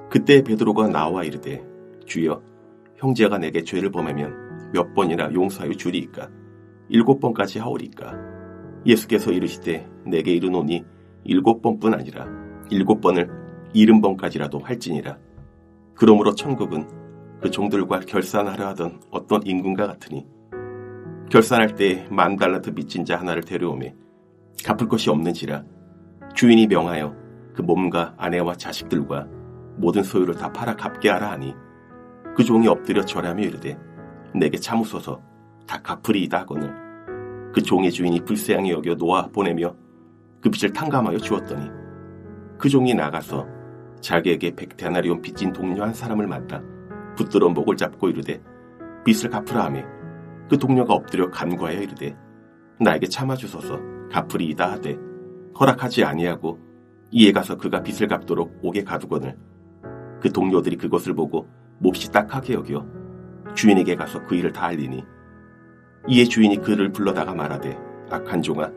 그때 베드로가 나와 이르되 주여 형제가 내게 죄를 범하면 몇 번이나 용서하여 주리이까? 7번까지 하오리까? 예수께서 이르시되 내게 이르노니 7번뿐 아니라 7번을 70번까지라도 할지니라. 그러므로 천국은 그 종들과 결산하려 하던 어떤 임금과 같으니 결산할 때 10,000달란트 빚진 자 하나를 데려오매 갚을 것이 없는지라 주인이 명하여 그 몸과 아내와 자식들과 모든 소유를 다 팔아 갚게 하라 하니 그 종이 엎드려 절하며 이르되 내게 참으소서 다 갚으리이다 하거늘 그 종의 주인이 불쌍히 여겨 놓아 보내며 그 빚을 탕감하여 주었더니 그 종이 나가서 자기에게 100데나리온 빚진 동료 한 사람을 만나 붙들어 목을 잡고 이르되 빚을 갚으라 하매 그 동료가 엎드려 간구하여 이르되 나에게 참아주소서 갚으리이다 하되 허락하지 아니하고 이에 가서 그가 빚을 갚도록 옥에 가두거늘 그 동료들이 그것을 보고 몹시 딱하게 여겨 주인에게 가서 그 일을 다 알리니 이에 주인이 그를 불러다가 말하되 악한 종아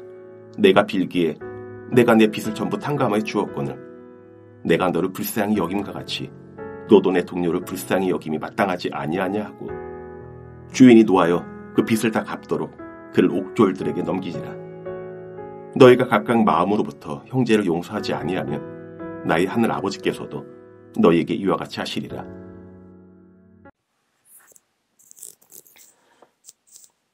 내가 빌기에 내가 내 빚을 전부 탕감하여 주었거늘 내가 너를 불쌍히 여김과 같이 너도 내 동료를 불쌍히 여김이 마땅하지 아니하냐 하고 주인이 노하여 그 빚을 다 갚도록 그를 옥졸들에게 넘기지라. 너희가 각각 마음으로부터 형제를 용서하지 아니하면 나의 하늘 아버지께서도 너희에게 이와 같이 하시리라.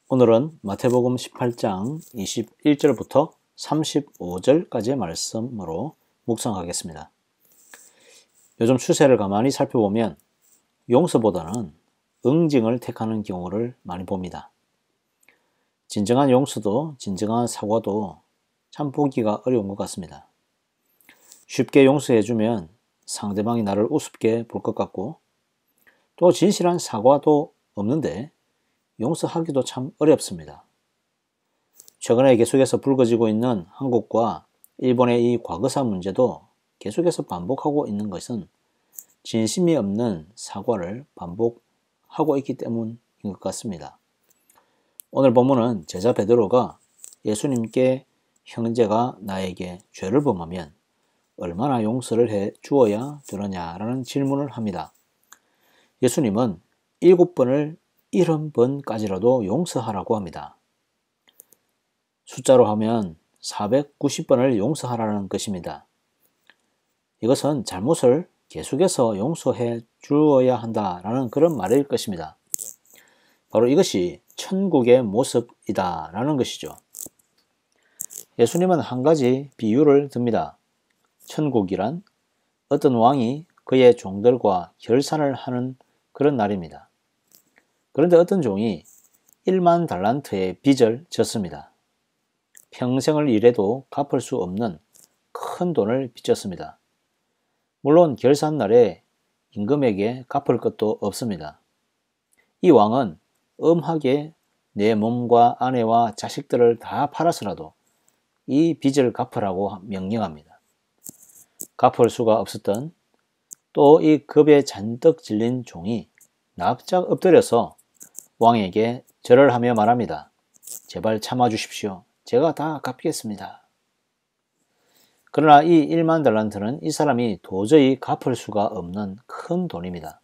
오늘은 마태복음 18장 21절부터 35절까지의 말씀으로 묵상하겠습니다. 요즘 추세를 가만히 살펴보면 용서보다는 응징을 택하는 경우를 많이 봅니다. 진정한 용서도 진정한 사과도 참 보기가 어려운 것 같습니다. 쉽게 용서해주면 상대방이 나를 우습게 볼 것 같고 또 진실한 사과도 없는데 용서하기도 참 어렵습니다. 최근에 계속해서 불거지고 있는 한국과 일본의 이 과거사 문제도 계속해서 반복하고 있는 것은 진심이 없는 사과를 반복하고 있기 때문인 것 같습니다. 오늘 본문은 제자 베드로가 예수님께 형제가 나에게 죄를 범하면 얼마나 용서를 해 주어야 되느냐라는 질문을 합니다. 예수님은 7번을 70번까지라도 용서하라고 합니다. 숫자로 하면 490번을 용서하라는 것입니다. 이것은 잘못을 계속해서 용서해 주어야 한다라는 그런 말일 것입니다. 바로 이것이 천국의 모습이다라는 것이죠. 예수님은 한 가지 비유를 듭니다. 천국이란 어떤 왕이 그의 종들과 결산을 하는 그런 날입니다. 그런데 어떤 종이 1만 달란트의 빚을 졌습니다. 평생을 일해도 갚을 수 없는 큰 돈을 빚졌습니다. 물론 결산날에 임금에게 갚을 것도 없습니다. 이 왕은 엄하게 내 몸과 아내와 자식들을 다 팔아서라도 이 빚을 갚으라고 명령합니다. 갚을 수가 없었던 또 이 겁에 잔뜩 질린 종이 납작 엎드려서 왕에게 절을 하며 말합니다. 제발 참아주십시오. 제가 다 갚겠습니다. 그러나 이 1만 달란트는 이 사람이 도저히 갚을 수가 없는 큰 돈입니다.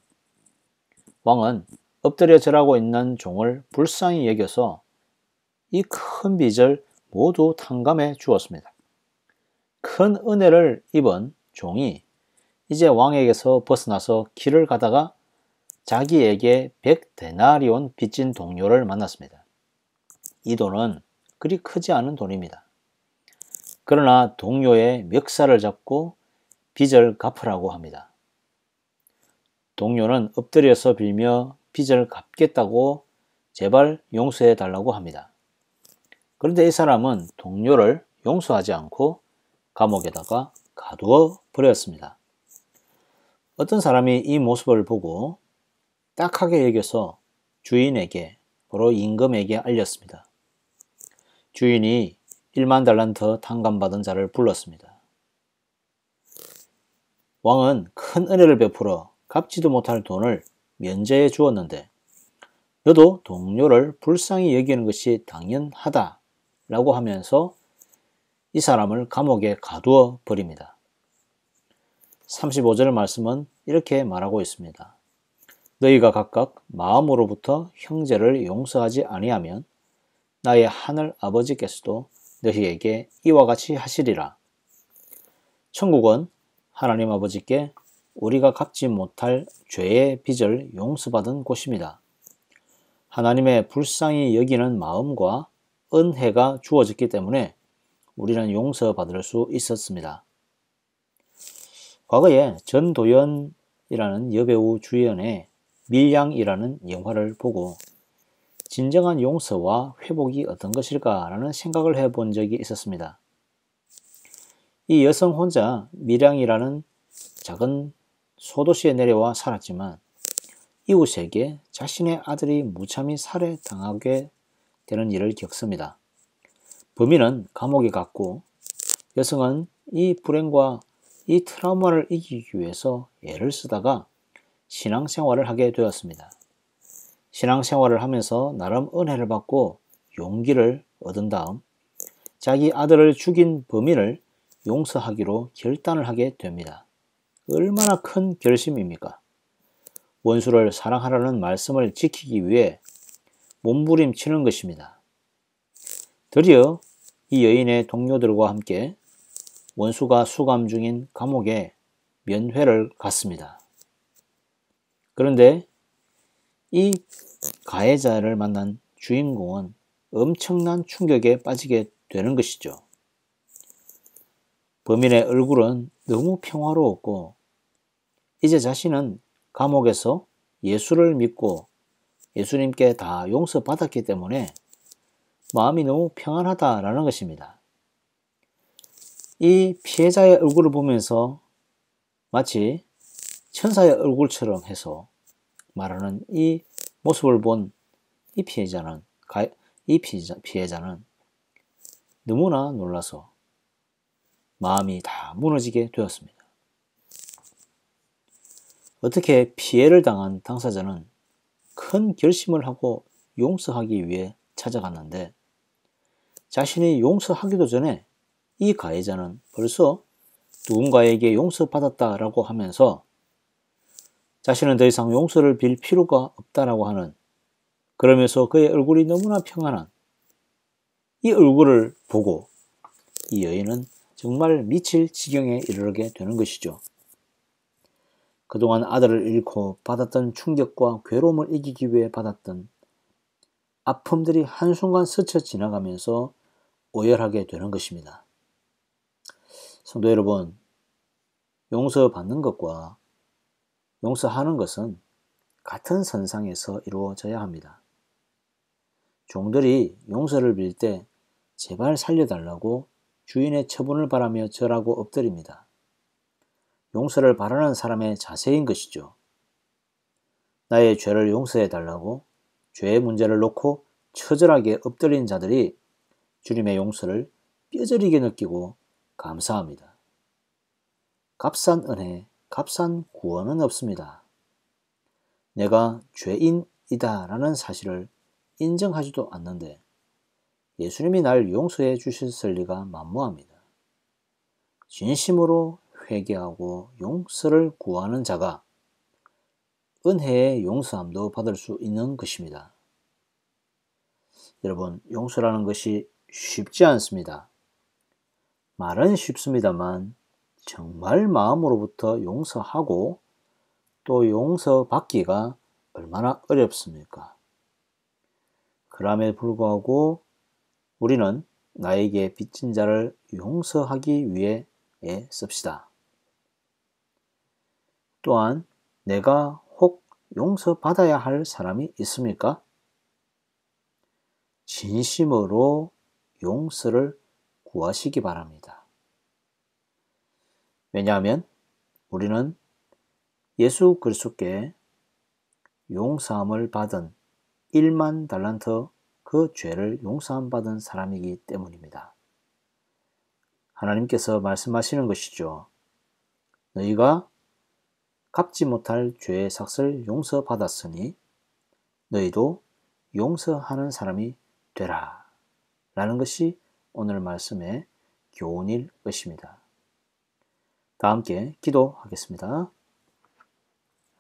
왕은 엎드려 절하고 있는 종을 불쌍히 여겨서 이 큰 빚을 모두 탕감해 주었습니다. 큰 은혜를 입은 종이 이제 왕에게서 벗어나서 길을 가다가 자기에게 100데나리온 빚진 동료를 만났습니다. 이 돈은 그리 크지 않은 돈입니다. 그러나 동료의 멱살을 잡고 빚을 갚으라고 합니다. 동료는 엎드려서 빌며 빚을 갚겠다고 제발 용서해 달라고 합니다. 그런데 이 사람은 동료를 용서하지 않고 감옥에다가 가두어 버렸습니다. 어떤 사람이 이 모습을 보고 딱하게 여겨서 주인에게, 바로 임금에게 알렸습니다. 주인이 1만 달란트 탕감받은 자를 불렀습니다. 왕은 큰 은혜를 베풀어 갚지도 못할 돈을 면제해 주었는데 너도 동료를 불쌍히 여기는 것이 당연하다라고 하면서 이 사람을 감옥에 가두어 버립니다. 35절 말씀은 이렇게 말하고 있습니다. 너희가 각각 마음으로부터 형제를 용서하지 아니하면 나의 하늘 아버지께서도 너희에게 이와 같이 하시리라. 천국은 하나님 아버지께 우리가 갚지 못할 죄의 빚을 용서받은 곳입니다. 하나님의 불쌍히 여기는 마음과 은혜가 주어졌기 때문에 우리는 용서받을 수 있었습니다. 과거에 전도연이라는 여배우 주연의 밀양이라는 영화를 보고 진정한 용서와 회복이 어떤 것일까라는 생각을 해본 적이 있었습니다. 이 여성 혼자 밀양이라는 작은 소도시에 내려와 살았지만 이웃에게 자신의 아들이 무참히 살해당하게 되는 일을 겪습니다. 범인은 감옥에 갔고 여성은 이 불행과 이 트라우마를 이기기 위해서 애를 쓰다가 신앙생활을 하게 되었습니다. 신앙생활을 하면서 나름 은혜를 받고 용기를 얻은 다음 자기 아들을 죽인 범인을 용서하기로 결단을 하게 됩니다. 얼마나 큰 결심입니까? 원수를 사랑하라는 말씀을 지키기 위해 몸부림치는 것입니다. 드디어 이 여인의 동료들과 함께 원수가 수감 중인 감옥에 면회를 갔습니다. 그런데 이 가해자를 만난 주인공은 엄청난 충격에 빠지게 되는 것이죠. 범인의 얼굴은 너무 평화로웠고 이제 자신은 감옥에서 예수를 믿고 예수님께 다 용서받았기 때문에 마음이 너무 평안하다라는 것입니다. 이 피해자의 얼굴을 보면서 마치 천사의 얼굴처럼 해서 말하는 이 모습을 본 이 피해자는 너무나 놀라서 마음이 다 무너지게 되었습니다. 어떻게 피해를 당한 당사자는 큰 결심을 하고 용서하기 위해 찾아갔는데 자신이 용서하기도 전에 이 가해자는 벌써 누군가에게 용서받았다라고 하면서 자신은 더 이상 용서를 빌 필요가 없다라고 하는, 그러면서 그의 얼굴이 너무나 평안한 이 얼굴을 보고 이 여인은 정말 미칠 지경에 이르게 되는 것이죠. 그동안 아들을 잃고 받았던 충격과 괴로움을 이기기 위해 받았던 아픔들이 한순간 스쳐 지나가면서 오열하게 되는 것입니다. 성도 여러분, 용서받는 것과 용서하는 것은 같은 선상에서 이루어져야 합니다. 종들이 용서를 빌 때 제발 살려달라고 주인의 처분을 바라며 절하고 엎드립니다. 용서를 바라는 사람의 자세인 것이죠. 나의 죄를 용서해달라고 죄의 문제를 놓고 처절하게 엎드린 자들이 주님의 용서를 뼈저리게 느끼고 감사합니다. 값싼 은혜, 값싼 구원은 없습니다. 내가 죄인이다 라는 사실을 인정하지도 않는데 예수님이 날 용서해 주셨을 리가 만무합니다. 진심으로 회개하고 용서를 구하는 자가 은혜의 용서함도 받을 수 있는 것입니다. 여러분, 용서라는 것이 쉽지 않습니다. 말은 쉽습니다만 정말 마음으로부터 용서하고 또 용서받기가 얼마나 어렵습니까? 그럼에도 불구하고 우리는 나에게 빚진 자를 용서하기 위해 애씁시다. 또한 내가 혹 용서받아야 할 사람이 있습니까? 진심으로 용서를 구하시기 바랍니다. 왜냐하면 우리는 예수 그리스도께 용서함을 받은 1만 달란트 그 죄를 용서함 받은 사람이기 때문입니다. 하나님께서 말씀하시는 것이죠. 너희가 갚지 못할 죄의 삭을 용서받았으니 너희도 용서하는 사람이 되라 라는 것이 오늘 말씀의 교훈일 것입니다. 다 함께 기도하겠습니다.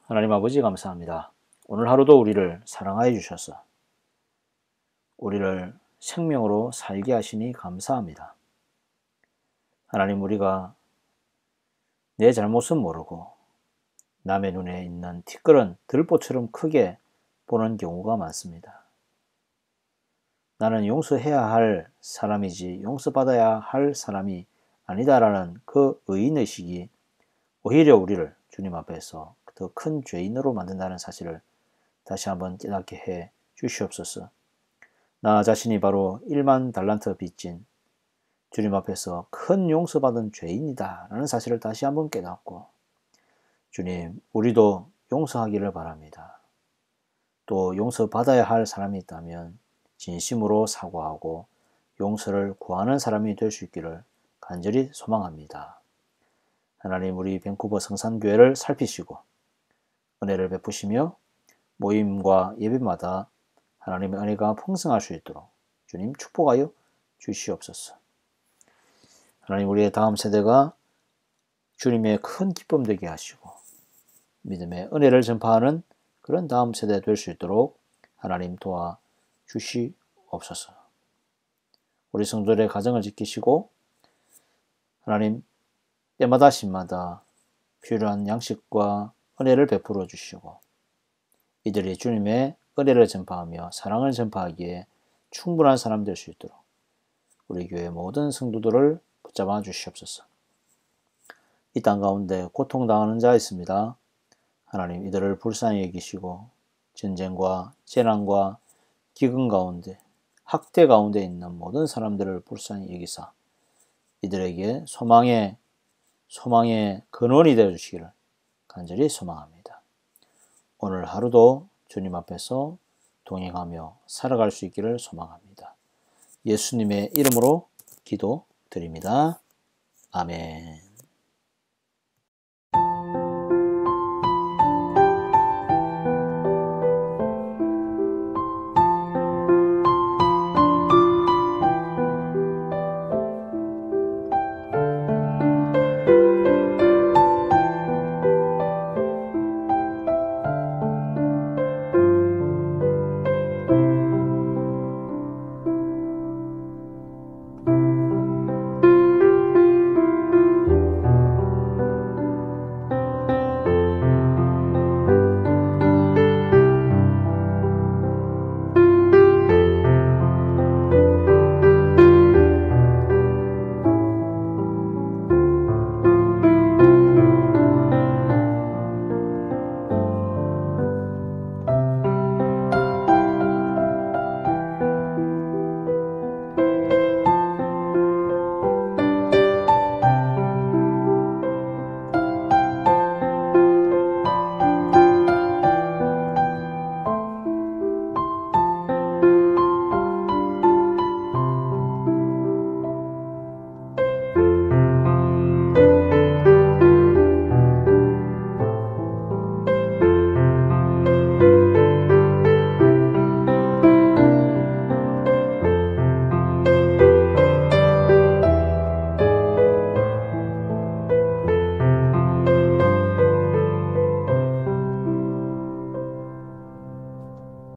하나님 아버지 감사합니다. 오늘 하루도 우리를 사랑하여 주셔서 우리를 생명으로 살게 하시니 감사합니다. 하나님, 우리가 내 잘못은 모르고 남의 눈에 있는 티끌은 들보처럼 크게 보는 경우가 많습니다. 나는 용서해야 할 사람이지 용서받아야 할 사람이 아니다라는 그 의인의식이 오히려 우리를 주님 앞에서 더 큰 죄인으로 만든다는 사실을 다시 한번 깨닫게 해 주시옵소서. 나 자신이 바로 1만 달란트 빚진 주님 앞에서 큰 용서받은 죄인이다 라는 사실을 다시 한번 깨닫고, 주님, 우리도 용서하기를 바랍니다. 또 용서받아야 할 사람이 있다면 진심으로 사과하고 용서를 구하는 사람이 될 수 있기를 간절히 소망합니다. 하나님, 우리 밴쿠버 성산교회를 살피시고 은혜를 베푸시며 모임과 예배마다 하나님의 은혜가 풍성할 수 있도록 주님 축복하여 주시옵소서. 하나님, 우리의 다음 세대가 주님의 큰 기쁨 되게 하시고 믿음의 은혜를 전파하는 그런 다음 세대 될 수 있도록 하나님 도와 주시옵소서. 우리 성도들의 가정을 지키시고 하나님, 때마다 시마다 필요한 양식과 은혜를 베풀어 주시고 이들이 주님의 은혜를 전파하며 사랑을 전파하기에 충분한 사람 될 수 있도록 우리 교회 모든 성도들을 붙잡아 주시옵소서. 이 땅 가운데 고통당하는 자 있습니다. 하나님, 이들을 불쌍히 여기시고 전쟁과 재난과 기근 가운데 학대 가운데 있는 모든 사람들을 불쌍히 여기사 이들에게 소망의 근원이 되어 주시기를 간절히 소망합니다. 오늘 하루도 주님 앞에서 동행하며 살아갈 수 있기를 소망합니다. 예수님의 이름으로 기도드립니다. 아멘.